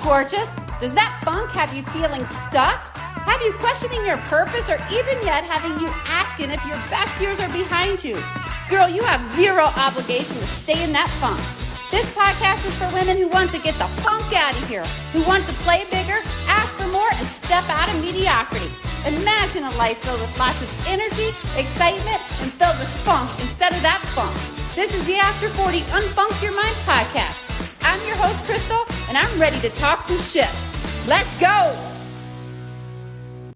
gorgeous? Does that funk have you feeling stuck? Have you questioning your purpose, or even yet having you asking if your best years are behind you? Girl, you have zero obligation to stay in that funk. This podcast is for women who want to get the funk out of here, who want to play bigger, ask for more, and step out of mediocrity. Imagine a life filled with lots of energy, excitement, and filled with funk instead of that funk. This is the After 40 Unfunk Your Mind podcast. I'm your host, Crystal, and I'm ready to talk some shit. Let's go!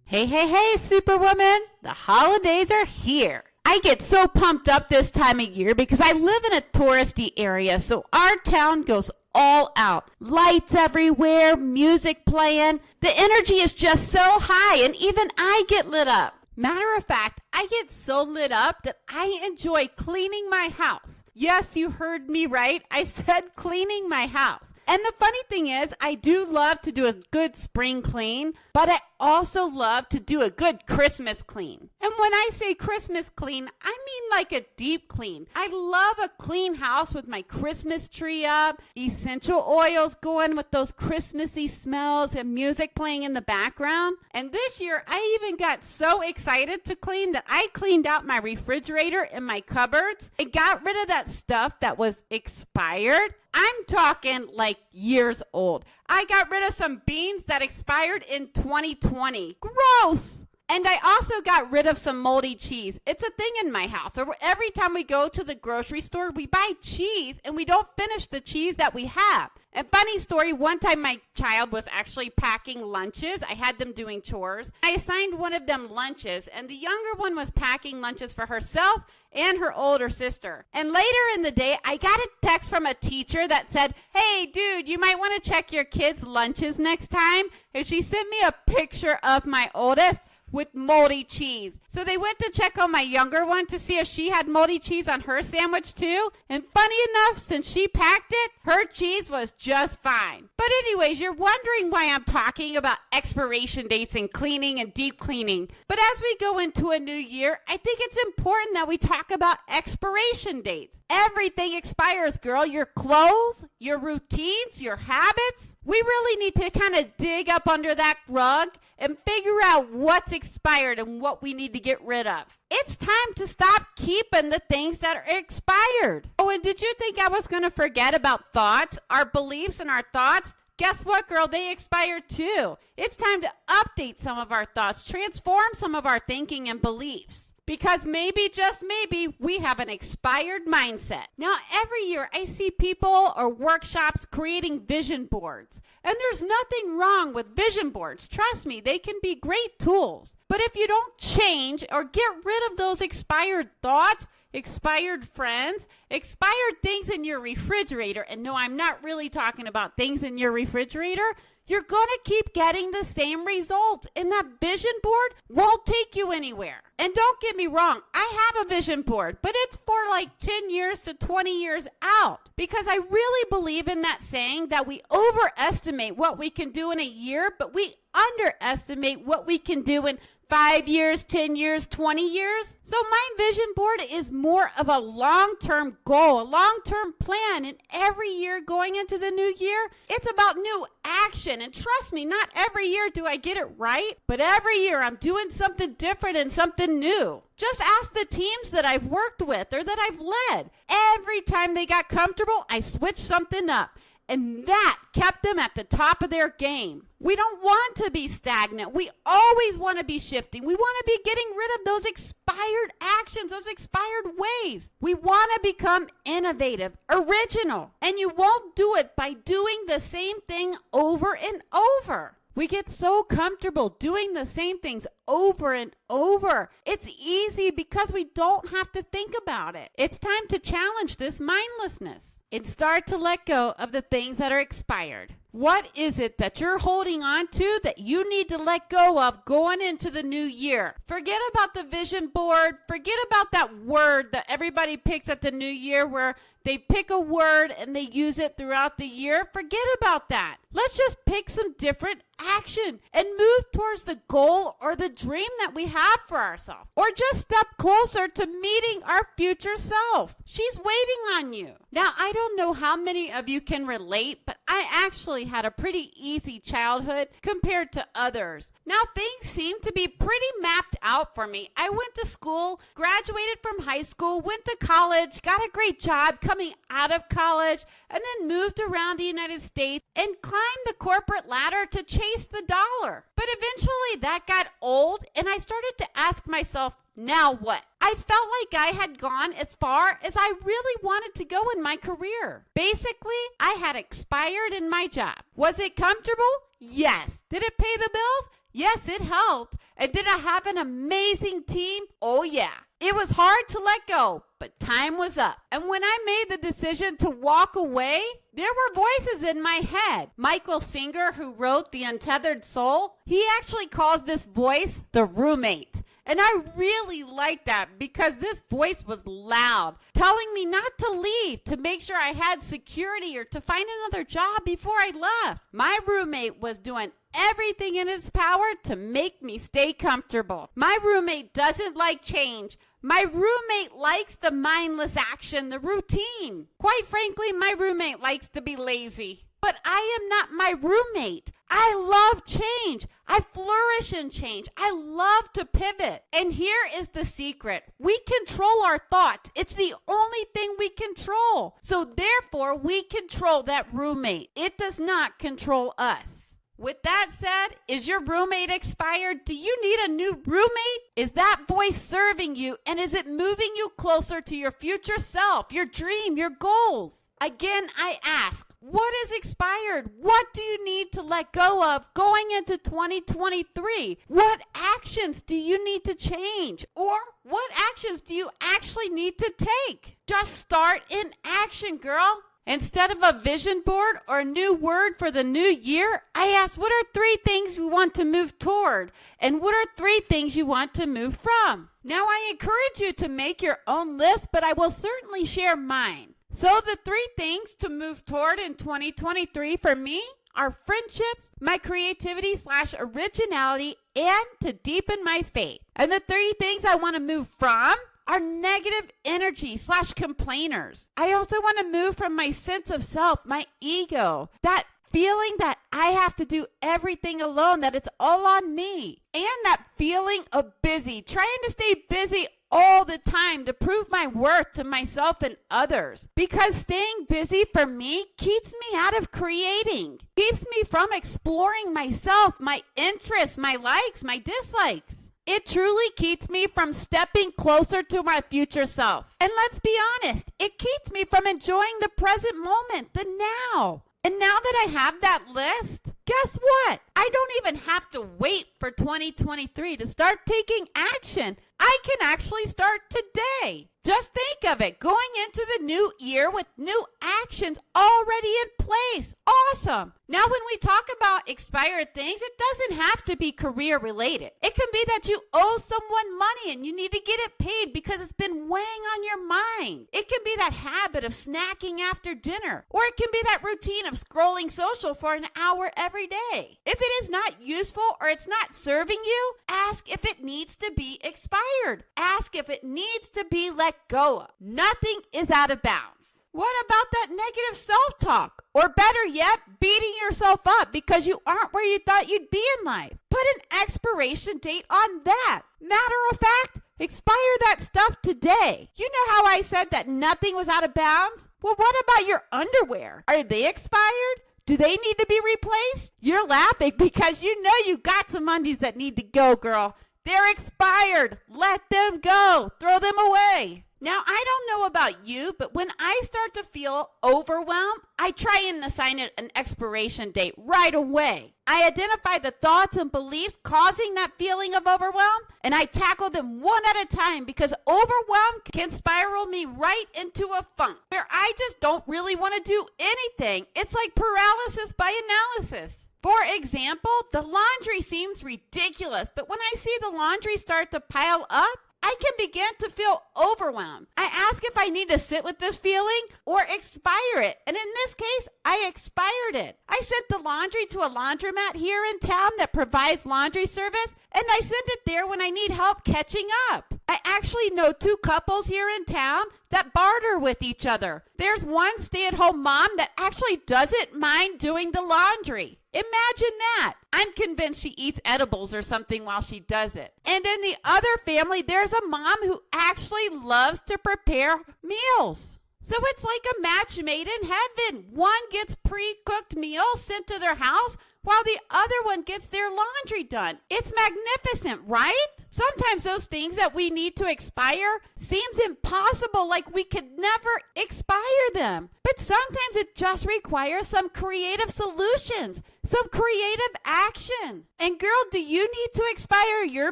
Hey, Superwoman. The holidays are here. I get so pumped up this time of year because I live in a touristy area, so our town goes all out. Lights everywhere, music playing. The energy is just so high, and even I get lit up. Matter of fact, I get so lit up that I enjoy cleaning my house. Yes, you heard me right. I said cleaning my house. And the funny thing is, I do love to do a good spring clean, but I also love to do a good Christmas clean. And when I say Christmas clean, I mean like a deep clean. I love a clean house with my Christmas tree up, essential oils going with those Christmassy smells, and music playing in the background. And this year, I even got so excited to clean that I cleaned out my refrigerator and my cupboards and got rid of that stuff that was expired. I'm talking like years old. I got rid of some beans that expired in 2020. Gross! And I also got rid of some moldy cheese. It's a thing in my house. Every time we go to the grocery store, we buy cheese and we don't finish the cheese that we have. And funny story, one time my child was actually packing lunches. I had them doing chores. I assigned one of them lunches, and the younger one was packing lunches for herself and her older sister. And later in the day, I got a text from a teacher that said, "Hey, dude, you might want to check your kids' lunches next time." And she sent me a picture of my oldest with moldy cheese. So they went to check on my younger one to see if she had moldy cheese on her sandwich too. And funny enough, since she packed it, her cheese was just fine. But anyways, you're wondering why I'm talking about expiration dates and cleaning and deep cleaning. But as we go into a new year, I think it's important that we talk about expiration dates. Everything expires, girl. Your clothes, your routines, your habits. We really need to kind of dig up under that rug and figure out what's expired and what we need to get rid of. It's time to stop keeping the things that are expired. Oh, and did you think I was going to forget about thoughts, our beliefs and our thoughts? Guess what, girl? They expired too. It's time to update some of our thoughts, transform some of our thinking and beliefs. Because maybe, just maybe, we have an expired mindset. Now, every year I see people or workshops creating vision boards. And there's nothing wrong with vision boards. Trust me, they can be great tools. But if you don't change or get rid of those expired thoughts, expired friends, expired things in your refrigerator, and no, I'm not really talking about things in your refrigerator, you're going to keep getting the same result, and that vision board won't take you anywhere. And don't get me wrong, I have a vision board, but it's for like 10 years to 20 years out, because I really believe in that saying that we overestimate what we can do in a year, but we underestimate what we can do in 5 years, 10 years, 20 years. So my vision board is more of a long-term goal, a long-term plan. And every year going into the new year, it's about new action. And trust me, not every year do I get it right, but every year I'm doing something different and something new. Just ask the teams that I've worked with or that I've led. Every time they got comfortable, I switched something up. And that kept them at the top of their game. We don't want to be stagnant. We always want to be shifting. We want to be getting rid of those expired actions, those expired ways. We want to become innovative, original. And you won't do it by doing the same thing over and over. We get so comfortable doing the same things over and over. It's easy because we don't have to think about it. It's time to challenge this mindlessness and start to let go of the things that are expired. What is it that you're holding on to that you need to let go of going into the new year? Forget about the vision board. Forget about that word that everybody picks at the new year where they pick a word and they use it throughout the year. Forget about that. Let's just pick some different action and move towards the goal or the dream that we have for ourselves. Or just step closer to meeting our future self. She's waiting on you. Now, I don't know how many of you can relate, but I actually had a pretty easy childhood compared to others. Now, things seem to be pretty mapped out for me. I went to school, graduated from high school, went to college, got a great job coming out of college, and then moved around the United States and climbed the corporate ladder to chase the dollar. But eventually that got old, and I started to ask myself, now what? I felt like I had gone as far as I really wanted to go in my career. Basically, I had expired in my job. Was it comfortable? Yes. Did it pay the bills? Yes, it helped. And did I have an amazing team? Oh, yeah. It was hard to let go, but time was up. And when I made the decision to walk away, there were voices in my head. Michael Singer, who wrote The Untethered Soul, he actually calls this voice the roommate. And I really like that because this voice was loud, telling me not to leave, to make sure I had security or to find another job before I left. My roommate was doing everything in its power to make me stay comfortable. My roommate doesn't like change. My roommate likes the mindless action, the routine. Quite frankly, my roommate likes to be lazy. But I am not my roommate. I love change. I flourish in change. I love to pivot. And here is the secret. We control our thoughts. It's the only thing we control. So therefore, we control that roommate. It does not control us. With that said, is your roommate expired? Do you need a new roommate? Is that voice serving you? And is it moving you closer to your future self, your dream, your goals? Again, I ask, what is expired? What do you need to let go of going into 2023? What actions do you need to change? Or what actions do you actually need to take? Just start in action, girl. Instead of a vision board or a new word for the new year, I ask, what are 3 things you want to move toward? And what are 3 things you want to move from? Now, I encourage you to make your own list, but I will certainly share mine. So the 3 things to move toward in 2023 for me are friendships, my creativity/originality, and to deepen my faith. And the 3 things I want to move from are negative energy/complainers. I also want to move from my sense of self, my ego, that feeling that I have to do everything alone, that it's all on me, and that feeling of busy, trying to stay busy all the time to prove my worth to myself and others. Because staying busy for me keeps me out of creating, keeps me from exploring myself, my interests, my likes, my dislikes. It truly keeps me from stepping closer to my future self. And let's be honest, it keeps me from enjoying the present moment, the now. And now that I have that list, guess what? I don't even have to wait for 2023 to start taking action. I can actually start today. Just think of it, going into the new year with new actions already in place. Awesome. Now, when we talk about expired things, it doesn't have to be career related. It can be that you owe someone money and you need to get it paid because it's been weighing on your mind. It can be that habit of snacking after dinner, or it can be that routine of scrolling social for an hour every day. If it is not useful or it's not serving you, ask if it needs to be expired. Ask if it needs to be let go of. Nothing is out of bounds. What about that negative self-talk? Or better yet, beating yourself up because you aren't where you thought you'd be in life? Put an expiration date on that. Matter of fact, expire that stuff today. You know how I said that nothing was out of bounds? Well, what about your underwear? Are they expired? Do they need to be replaced? You're laughing because you know you got some undies that need to go, girl. They're expired. Let them go. Throw them away. Now, I don't know about you, but when I start to feel overwhelmed, I try and assign it an expiration date right away. I identify the thoughts and beliefs causing that feeling of overwhelm, and I tackle them one at a time because overwhelm can spiral me right into a funk where I just don't really want to do anything. It's like paralysis by analysis. For example, the laundry seems ridiculous, but when I see the laundry start to pile up, I I can begin to feel overwhelmed. I ask if I need to sit with this feeling or expire it. And in this case, I expired it. I sent the laundry to a laundromat here in town that provides laundry service, and I send it there when I need help catching up. I actually know 2 couples here in town that barter with each other. There's one stay-at-home mom that actually doesn't mind doing the laundry. Imagine that. I'm convinced she eats edibles or something while she does it. And in the other family, there's a mom who actually loves to prepare meals. So it's like a match made in heaven. One gets pre-cooked meals sent to their house while the other one gets their laundry done. It's magnificent, right? Sometimes those things that we need to expire seems impossible, like we could never expire them. But sometimes it just requires some creative solutions, some creative action. And girl, do you need to expire your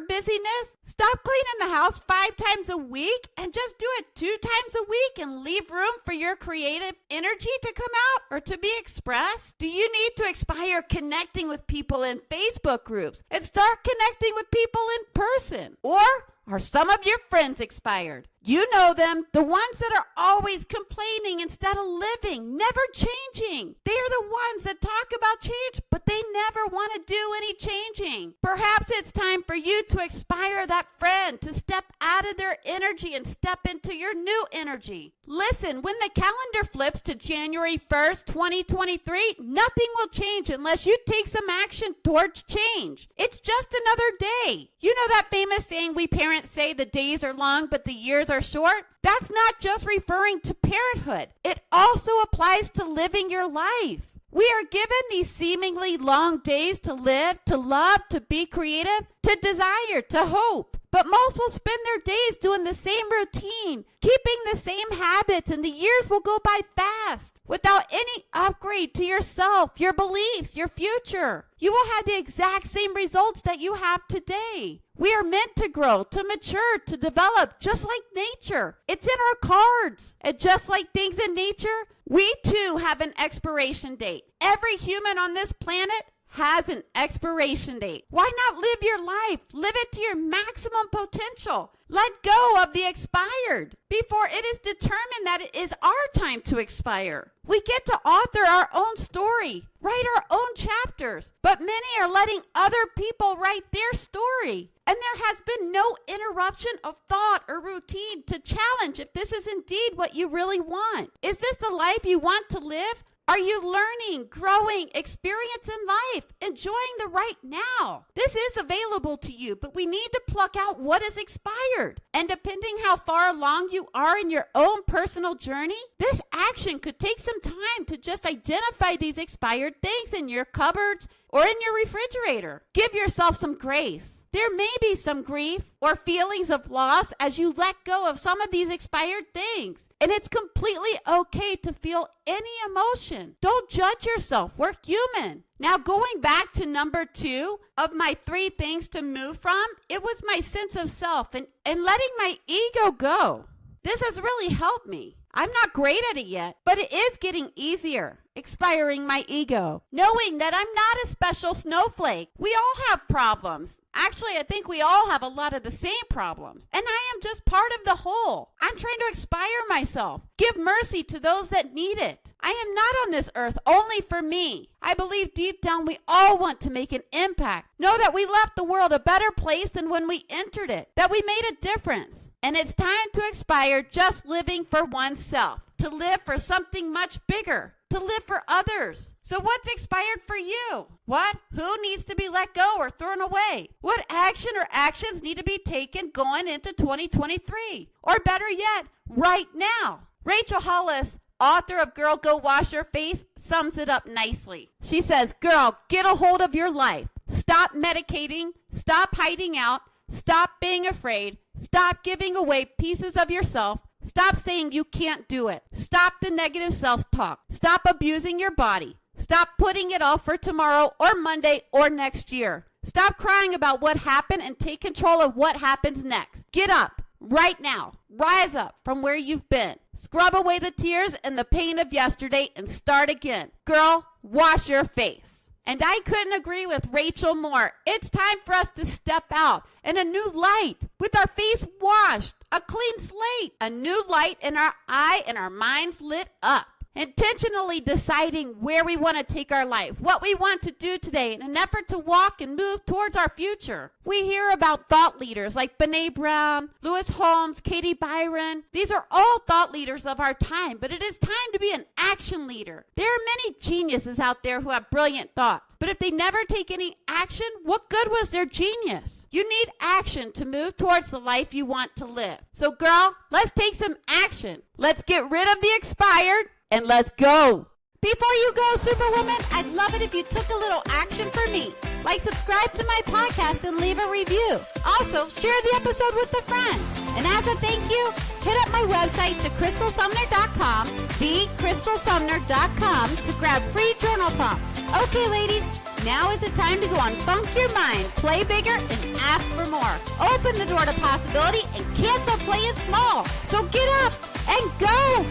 busyness? Stop cleaning the house 5 times a week and just do it 2 times a week and leave room for your creative energy to come out or to be expressed? Do you need to expire connecting with people in Facebook groups and start connecting with people in person? Or are some of your friends expired? You know them, the ones that are always complaining instead of living, never changing. They are the ones that talk about change, but they never want to do any changing. Perhaps it's time for you to expire that friend, to step out of their energy and step into your new energy. Listen, when the calendar flips to January 1st, 2023, nothing will change unless you take some action towards change. It's just another day. You know that famous saying we parents say the days are long, but the years are short? That's not just referring to parenthood. It also applies to living your life. We are given these seemingly long days to live, to love, to be creative, to desire, to hope. But most will spend their days doing the same routine, keeping the same habits, and the years will go by fast without any upgrade to yourself, your beliefs, your future. You will have the exact same results that you have today. We are meant to grow, to mature, to develop, just like nature. It's in our cards. And just like things in nature, we too have an expiration date. Every human on this planet has an expiration date. Why not live your life? Live it to your maximum potential. Let go of the expired before it is determined that it is our time to expire. We get to author our own story, write our own chapters, but many are letting other people write their story. And there has been no interruption of thought or routine to challenge if this is indeed what you really want. Is this the life you want to live? Are you learning, growing, experiencing life, enjoying the right now? This is available to you, but we need to pluck out what is expired. And depending how far along you are in your own personal journey, this action could take some time to just identify these expired things in your cupboards or in your refrigerator. Give yourself some grace. There may be some grief or feelings of loss as you let go of some of these expired things. And it's completely okay to feel any emotion. Don't judge yourself. We're human. Now, going back to number 2 of my 3 things to move from, it was my sense of self and letting my ego go. This has really helped me. I'm not great at it yet, but it is getting easier. Expiring my ego. Knowing that I'm not a special snowflake. We all have problems. Actually, I think we all have a lot of the same problems. And I am just part of the whole. I'm trying to expire myself. Give mercy to those that need it. I am not on this earth only for me. I believe deep down we all want to make an impact. Know that we left the world a better place than when we entered it. That we made a difference. And it's time to expire just living for oneself. To live for something much bigger. To live for others. So what's expired for you? What? Who needs to be let go or thrown away? What action or actions need to be taken going into 2023? Or better yet, right now? Rachel Hollis, author of Girl, Go Wash Your Face, sums it up nicely. She says, girl, get a hold of your life. Stop medicating. Stop hiding out. Stop being afraid. Stop giving away pieces of yourself. Stop saying you can't do it. Stop the negative self-talk. Stop abusing your body. Stop putting it off for tomorrow or Monday or next year. Stop crying about what happened and take control of what happens next. Get up right now. Rise up from where you've been. Scrub away the tears and the pain of yesterday and start again. Girl, wash your face. And I couldn't agree with Rachel more. It's time for us to step out in a new light with our face washed, a clean slate, a new light in our eye and our minds lit up. Intentionally deciding where we want to take our life, what we want to do today in an effort to walk and move towards our future. We hear about thought leaders like Brené Brown, Lewis Holmes, Katie Byron. These are all thought leaders of our time, but it is time to be an action leader. There are many geniuses out there who have brilliant thoughts, but if they never take any action, what good was their genius? You need action to move towards the life you want to live. So girl, let's take some action. Let's get rid of the expired and let's go. Before you go, Superwoman, I'd love it if you took a little action for me. Like, subscribe to my podcast and leave a review. Also, share the episode with a friend. And as a thank you, hit up my website to crystalsumner.com, thecrystalsumner.com, to grab free journal prompts. Okay, ladies, now is the time to go on Funk Your Mind, play bigger, and ask for more. Open the door to possibility and cancel playing small. So get up and go.